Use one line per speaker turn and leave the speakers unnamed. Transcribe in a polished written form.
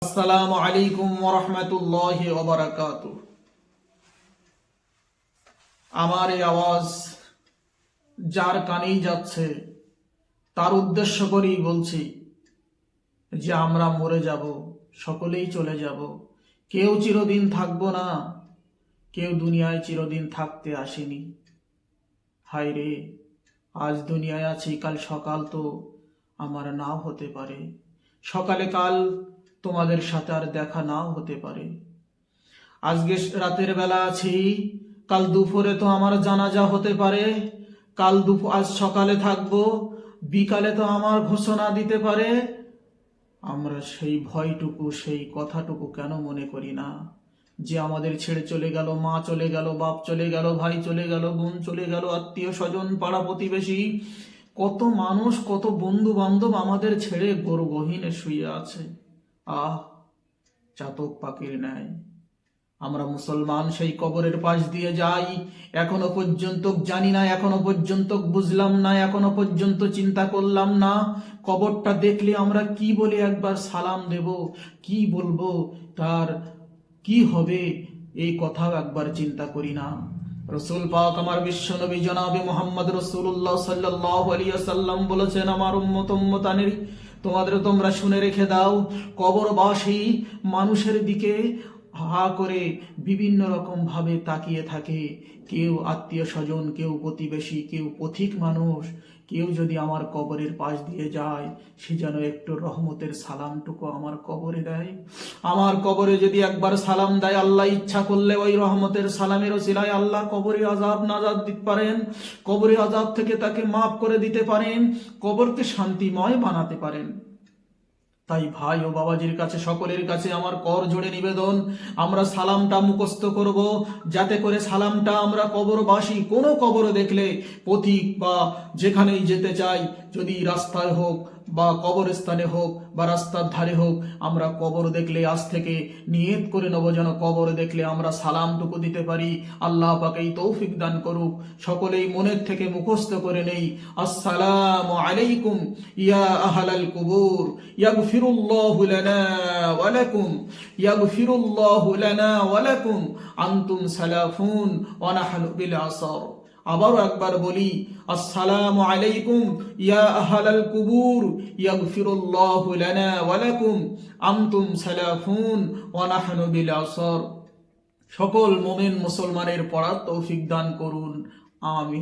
আসসালামু আলাইকুম ওয়া রাহমাতুল্লাহি ওয়া বারাকাতুহু। আমার এই আওয়াজ যার কানেই যাচ্ছে তার উদ্দেশ্য করেই বলছি যে আমরা মরে যাব, সকলেই চলে যাব, কেউ চিরদিন থাকবো না, কেউ দুনিয়ায় চিরদিন থাকতে আসেনি। হায় রে, আজ দুনিয়ায় আছি, কাল সকাল তো আমার নাও হতে পারে, সকালে কাল তোমাদের সাথে আর দেখা নাও হতে পারে। আজকে রাতের বেলা আছি, কাল দুপুরে তো আমার জানাজা হতে পারে, আজ সকালে থাকবো, বিকালে তো আমার ঘোষণা দিতে পারে। আমরা সেই ভয়টুকু, সেই কথাটুকু কেন মনে করি না যে আমাদের ছেড়ে চলে গেল, মা চলে গেল, বাপ চলে গেল, ভাই চলে গেল, বোন চলে গেল, আত্মীয় স্বজন, পাড়া প্রতিবেশী, কত মানুষ, কত বন্ধু বান্ধব আমাদের ছেড়ে গর্ভহীনে শুয়ে আছে। আহ, চাতক পাখির ন্যায় আমরা মুসলমান সেই কবরের পাশ দিয়ে যাই। এখনো পর্যন্ত জানি না, এখনো পর্যন্ত বুঝলাম না, এখনো পর্যন্ত চিন্তা করলাম না কবরটা দেখলে আমরা কি বলে একবার সালাম দেব, কি বলবো, তার কি হবে, এই কথাও একবার চিন্তা করি না। রসুল পাক আমার বিশ্ব নবী জনাবে মোহাম্মদ রসুল্লাহ সাল্লাল্লাহু আলাইহি ওয়াসাল্লাম বলেছেন, আমার উম্মতানের তোমরা শুনে রেখে দাও, কবরবাসী মানুষের দিকে হা করে বিভিন্ন রকম ভাবে তাকিয়ে থাকে। কেউ আত্মীয় স্বজন, কেউ প্রতিবেশী, কেউ পথিক মানুষ, কেউ যদি আমার কবরের পাশ দিয়ে যায়, সে যেন একটু রহমতের সালামটুকু আমার কবরে দেয়। আমার কবরে যদি একবার সালাম দেয়, আল্লাহ ইচ্ছা করলে ওই রহমতের সালামের ওসিলায় আল্লাহ কবরে আযাব নাজাত দিতে পারেন, কবরে আযাব থেকে তাকে মাফ করে দিতে পারেন, কবরকে শান্তিময় বানাতে পারেন। তাই ভাই ও বাবাজির কাছে, সকলের কাছে আমার কর জোড়ে নিবেদন, আমরা সালামটা মুখস্থ করব, যাতে করে সালামটা আমরা কবরবাসী কোনো কবর দেখলে, পথিক বা যেখানেই যেতে চাই, যদি রাস্তায় হোক বা কবরস্থানে হোক বা রাস্তার ধারে হোক, আমরা কবর দেখলে আজ থেকে নিয়ত করে নেব যেন কবর দেখলে আমরা সালামটুকু দিতে পারি। আল্লাহ পাক এই তৌফিক দান করুক। সকলেই মনের থেকে মুখস্থ করে নেই, আসসালামু আলাইকুম ইয়া আহলাল কুবুর, ইয়াগফিরুল্লাহু লানা ওয়া লাকুম, ইয়াগফিরুল্লাহু লানা ওয়া লাকুম, আনতুম সালাফুন ওয়া নাহনু বিল আসর। আবারও একবার বলি, আসসালামু আলাইকুম ইয়া আহলাল কুবুর, ইয়াগফিরুল্লাহু লানা ওয়া লাকুম, আনতুম সালাফুন ওয়া নাহনু বিল আসর। সকল মুমিন মুসলমানের পড়ার তৌফিক দান করুন, আমিন।